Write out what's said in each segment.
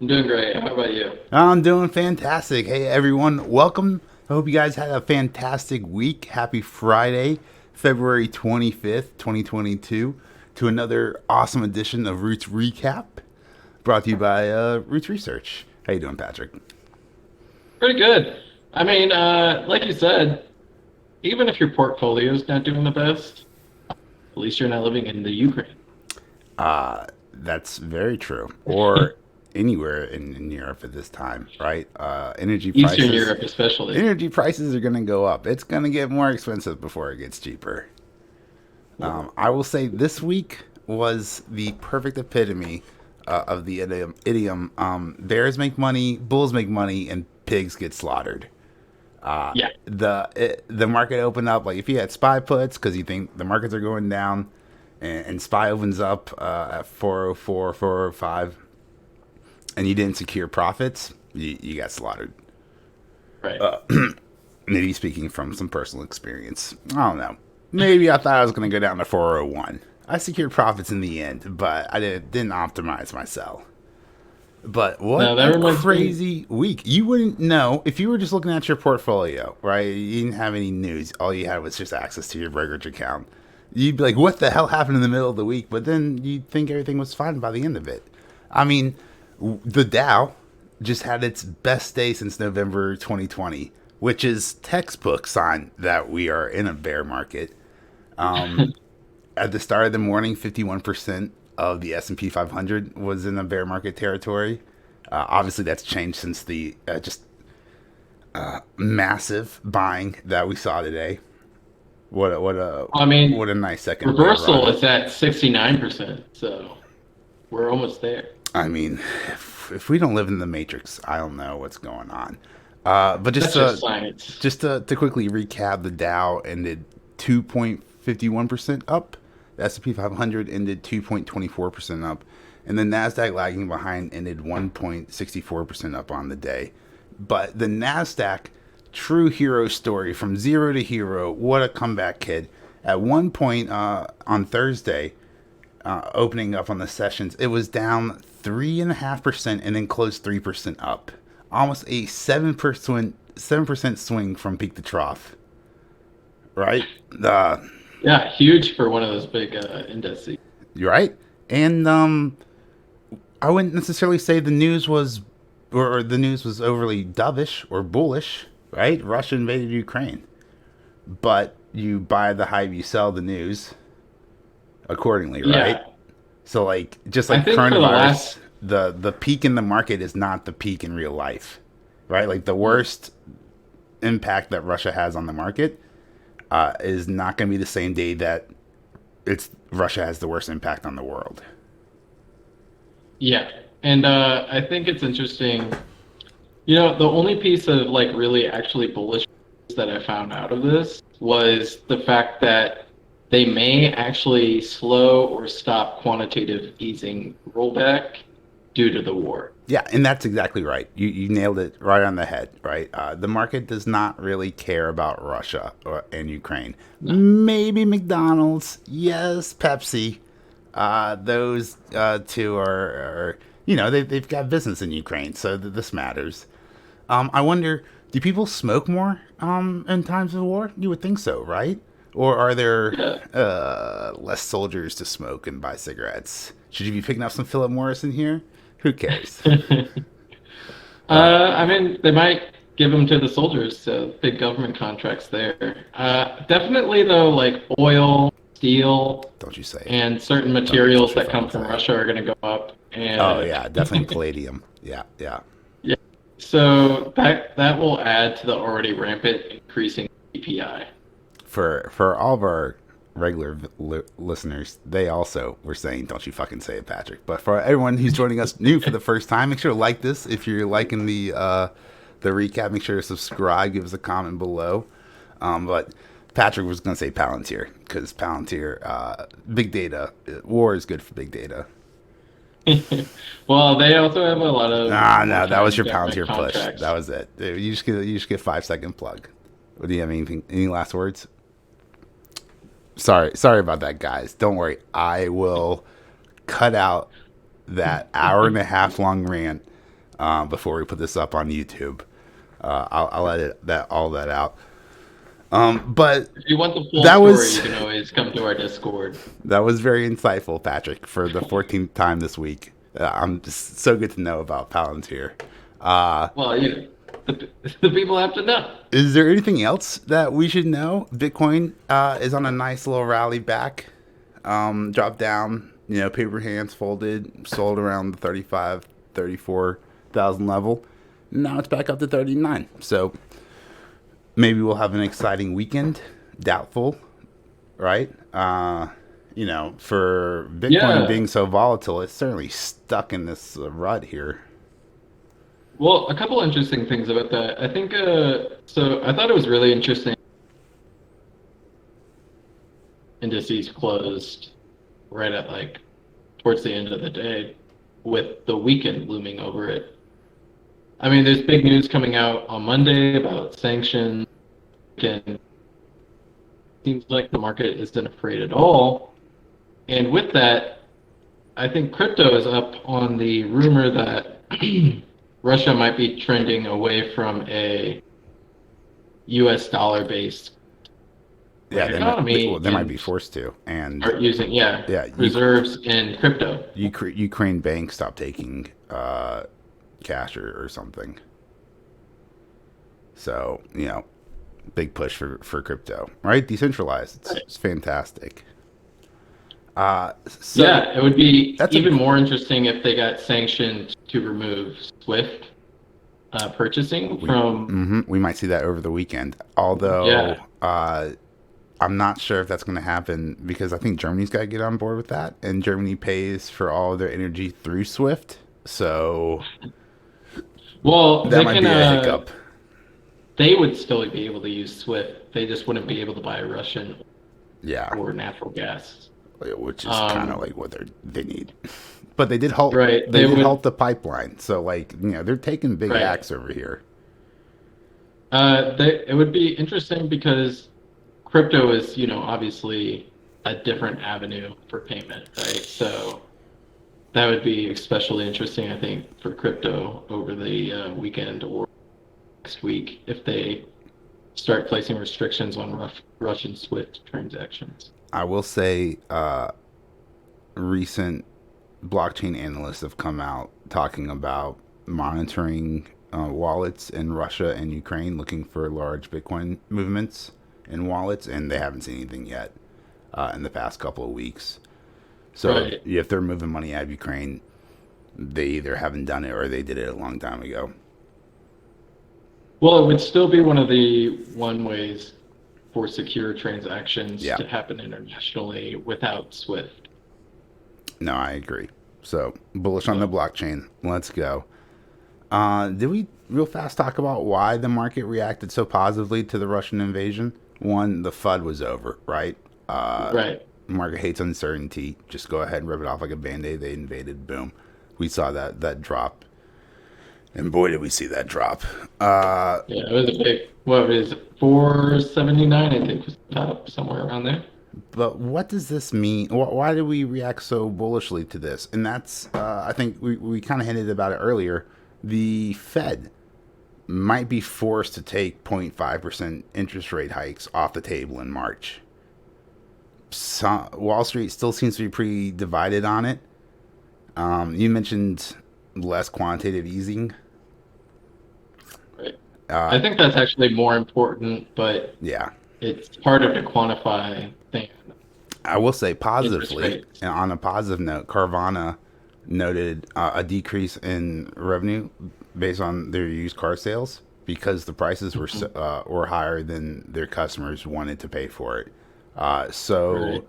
I'm doing great. How about you? I'm doing fantastic. Hey, everyone, welcome. I hope you guys had a fantastic week. Happy Friday, February 25th, 2022, to another awesome edition of Roots Recap, brought to you by Roots Research. How you doing, Patrick? Pretty good. Like you said, even if your portfolio is not doing the best, at least you're not living in the Ukraine. That's very true. Or anywhere in Europe at this time, right? Energy Eastern prices. Europe, especially. Energy prices are going to go up. It's going to get more expensive before it gets cheaper. I will say this week was the perfect epitome of the idiom bears make money, bulls make money, and pigs get slaughtered. Yeah. The market opened up like if you had SPY puts because you think the markets are going down, and SPY opens up at 404, 405, and you didn't secure profits, you got slaughtered. Right. Maybe speaking from some personal experience. I don't know. Maybe I thought I was going to go down to 401. I secured profits in the end, but I didn't optimize my sell. But what Now that a reminds me. crazy week. You wouldn't know if you were just looking at your portfolio, right? You didn't have any news. All you had was just access to your brokerage account. You'd be like, what the hell happened in the middle of the week? But then you'd think everything was fine by the end of it. I mean, the Dow just had its best day since November 2020, which is textbook sign that we are in a bear market. At the start of the morning, 51% of the S&P 500 was in a bear market territory. Obviously, that's changed since the just massive buying that we saw today. What a what a I mean, what a nice second bear reversal run. is at 69%, so we're almost there. I mean, if we don't live in the matrix, I don't know what's going on. But just That's just science. to quickly recap, the Dow ended 2.51% up. The S&P 500 ended 2.24% up, and the Nasdaq lagging behind ended 1.64% up on the day. But the Nasdaq, true hero story from zero to hero. What a comeback, kid! At one point on Thursday, opening up on the sessions, it was down 3.5% and then closed 3% up. Almost a 7% swing from peak to trough. Right? Yeah, huge for one of those big indices. You're right. And I wouldn't necessarily say the news was or the news was overly dovish or bullish, right? Russia invaded Ukraine. But you buy the hype, you sell the news accordingly, right? Yeah, So like just I like think for the coronavirus, last. the peak in the market is not the peak in real life, right? Like the Mm, worst impact that Russia has on the market is not going to be the same day that it's Russia has the worst impact on the world. Yeah, and I think it's interesting. The only piece of like really actually bullish that I found out of this was the fact that they may actually slow or stop quantitative easing rollback due to the war. Yeah, and that's exactly right. You nailed it right on the head, right? The market does not really care about Russia and Ukraine. No. Maybe McDonald's, yes, Pepsi. Those two are they've got business in Ukraine, so this matters. I wonder, do people smoke more in times of war? You would think so, right? Or are there Yeah. less soldiers to smoke and buy cigarettes? Should you be picking up some Philip Morris in here? Who cares? They might give them to the soldiers, so big government contracts there. Definitely, though, like oil, steel, Don't you say it. and certain Don't materials you that come fucking from say it. Russia are going to go up. Oh And yeah, definitely palladium. Yeah, yeah. yeah, so that will add to the already rampant increasing CPI. For all of our regular listeners, they also were saying, "Don't you fucking say it, Patrick." But for everyone who's joining us new for the first time, make sure to like this. If you're liking the recap, make sure to subscribe. Give us a comment below. But Patrick was going to say Palantir because Palantir, big data, war is good for big data. Well, they also have a lot of Ah, no, that was wartime your government Palantir push. That contracts. was it. You just get 5 second plug. What do you have? Anything? Any last words? Sorry about that, guys. Don't worry. I will cut out that hour and a half long rant before we put this up on YouTube. I'll edit all that out. But If you want the full that story, you was can always come to our Discord. that was very insightful, Patrick, for the 14th time this week. I'm just so good to know about Palantir. Well, the people have to know. Is there anything else that we should know? Bitcoin is on a nice little rally back. Dropped down, paper hands folded, sold around the 35, 34,000 level. Now it's back up to 39. So maybe we'll have an exciting weekend. Doubtful, right? For Bitcoin Yeah. being so volatile, it's certainly stuck in this rut here. Well, a couple interesting things about that. I think so I thought it was really interesting indices closed right at like towards the end of the day with the weekend looming over it. I mean, there's big news coming out on Monday about sanctions, and seems like the market isn't afraid at all. And with that, I think crypto is up on the rumor that Russia might be trending away from a US dollar based Yeah, economy they might be and forced to. And start using, yeah, reserves in crypto. Ukraine bank stopped taking cash or something. So, big push for crypto, right? Decentralized. It's fantastic. So Yeah, it would be that's a even more interesting if they got sanctioned to remove SWIFT purchasing from, we might see that over the weekend. Although yeah. I'm not sure if that's going to happen because I think Germany's got to get on board with that, and Germany pays for all of their energy through SWIFT. So Well, that they might can, be a hiccup. they would still be able to use SWIFT. They just wouldn't be able to buy Russian Yeah, or natural gas. which is kind of Um, like what they need. But they did halt. right. They They did would, halt the pipeline. So they're taking big right. acts over here. It would be interesting because crypto is, obviously a different avenue for payment, right? So that would be especially interesting, I think, for crypto over the weekend or next week if they start placing restrictions on Russian SWIFT transactions. I will say, recent blockchain analysts have come out talking about monitoring wallets in Russia and Ukraine, looking for large Bitcoin movements in wallets, and they haven't seen anything yet in the past couple of weeks. So Right. if they're moving money out of Ukraine, they either haven't done it or they did it a long time ago. Well, it would still be one of the one ways for secure transactions Yeah, to happen internationally without SWIFT. no, I agree. So bullish on the So, blockchain. Let's go. Did we real fast talk about why the market reacted so positively to the Russian invasion? One, the FUD was over, right? right. Market hates uncertainty. Just go ahead and rip it off like a band-aid. They invaded. Boom. We saw that drop. And boy, did we see that drop. Yeah, it was a big, what is it, 479, I think was the top, somewhere around there. But what does this mean? Why did we react so bullishly to this? And that's, I think we kind of hinted about it earlier. The Fed might be forced to take 0.5% interest rate hikes off the table in March. Wall Street still seems to be pretty divided on it. You mentioned less quantitative easing. Right. Uh, I think that's actually more important, but yeah, it's harder to quantify than I will say interest positively, rates. and on a positive note, Carvana noted a decrease in revenue based on their used car sales because the prices Mhm. were higher than their customers wanted to pay for it. So Right.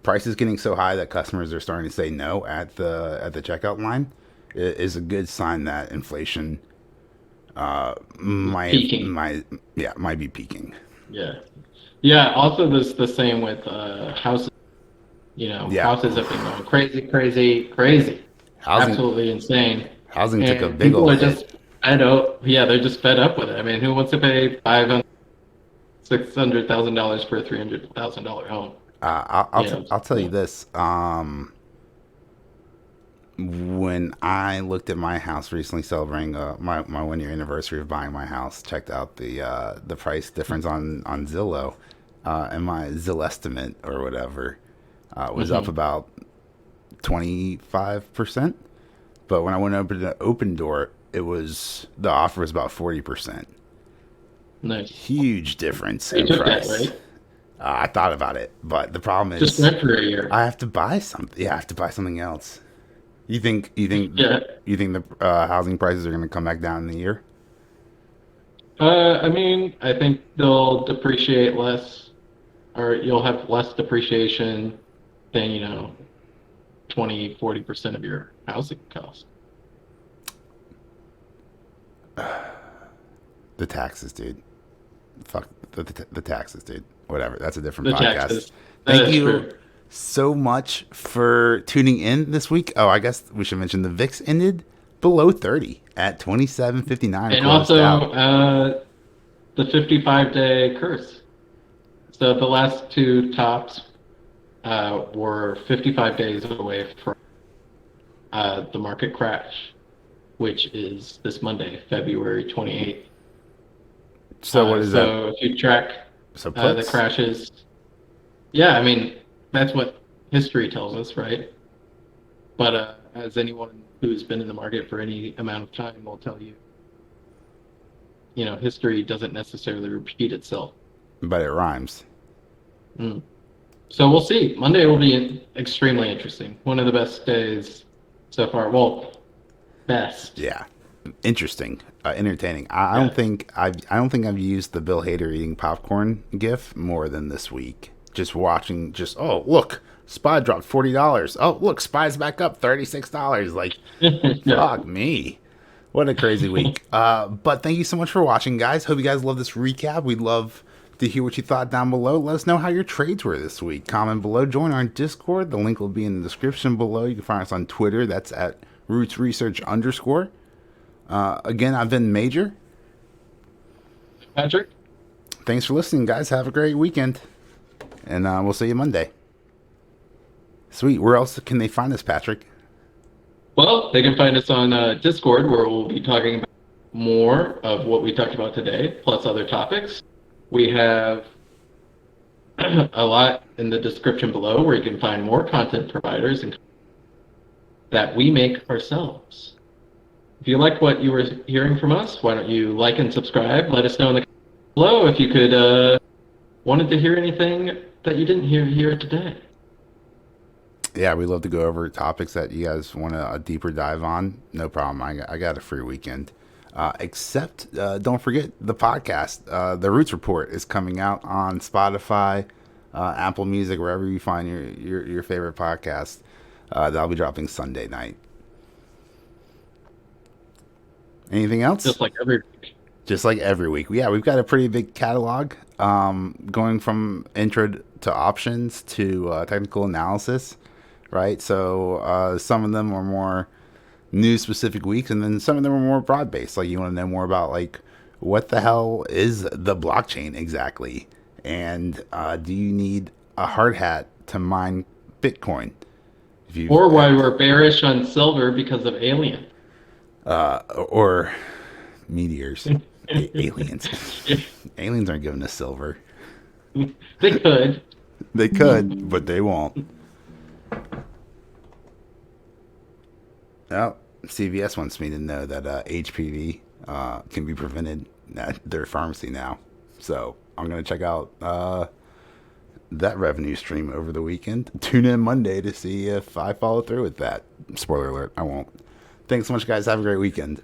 prices getting so high that customers are starting to say no at the checkout line is a good sign that inflation Peaking. might be peaking. Yeah. Yeah. Also, this the same with houses. Yeah, Houses have been going crazy, crazy, crazy, housing absolutely insane, took a and big people old are hit. just fed up. Yeah, they're just fed up with it. I mean, who wants to pay 500, $600,000 for a $300,000 home? Uh, You know, I'll tell you so, this. when I looked at my house recently, celebrating my 1 year anniversary of buying my house, checked out the price difference on Zillow, and my Zillow estimate or whatever was up Hmm. about 25%. But when I went over to the open door, the offer was about 40%. Nice. Huge difference You in took that, price. right? I thought about it, but the problem Just is rent for a year. I have to buy something. Yeah, I have to buy something else. Yeah. You think the housing prices are going to come back down in a year? I mean, I think they'll depreciate less, or you'll have less depreciation than, 20, 40% of your housing cost. The taxes, dude. Fuck the taxes, dude. Whatever. That's a different The podcast. taxes. That Thank is you true. so much for tuning in this week. Oh, I guess we should mention the VIX ended below 30 at 27.59 and And closed also, out. the 55-day curse. So the last two tops were 55 days away from the market crash, which is this Monday, February 28th. So what is that? So if you track So the puts? crashes, yeah, I mean, that's what history tells us, right? But as anyone who's been in the market for any amount of time will tell you, history doesn't necessarily repeat itself. But it rhymes. Mm. So we'll see. Monday will be extremely interesting. One of the best days so far. Well, best. Yeah. Interesting, entertaining. Yeah. I don't think I've used the Bill Hader eating popcorn gif more than this week. Just watching, oh look, Spy dropped $40. Oh look, Spy's back up $36. Like, Yeah. fuck me, what a crazy week. But thank you so much for watching, guys. Hope you guys love this recap. We'd love to hear what you thought down below. Let us know how your trades were this week. Comment below. Join our Discord. The link will be in the description below. You can find us on Twitter. That's at Roots Research _. Again, I've been Major. Patrick? Thanks for listening, guys. Have a great weekend. And we'll see you Monday. Sweet. Where else can they find us, Patrick? Well, they can find us on Discord, where we'll be talking about more of what we talked about today, plus other topics. We have a lot in the description below where you can find more content providers and that we make ourselves. If you like what you were hearing from us, why don't you like and subscribe? Let us know in the comments below if you could wanted to hear anything that you didn't hear here today. Yeah, we love to go over topics that you guys want a deeper dive on. No problem. I got a free weekend. Except, don't forget the podcast. The Roots Report is coming out on Spotify, Apple Music, wherever you find your favorite podcast. That'll be dropping Sunday night. Anything else? Just like every week. Just like every week. Yeah, we've got a pretty big catalog, going from intro to options to technical analysis, right? So some of them are more news specific weeks, and then some of them are more broad based. Like you want to know more about like what the hell is the blockchain exactly, and do you need a hard hat to mine Bitcoin? If you Or why we're bearish on silver because of alien. or meteors, aliens. Aliens aren't giving us silver. They could. They could, but they won't. Oh, CVS wants me to know that HPV can be prevented at their pharmacy now. So I'm going to check out that revenue stream over the weekend. Tune in Monday to see if I follow through with that. Spoiler alert, I won't. Thanks so much, guys. Have a great weekend.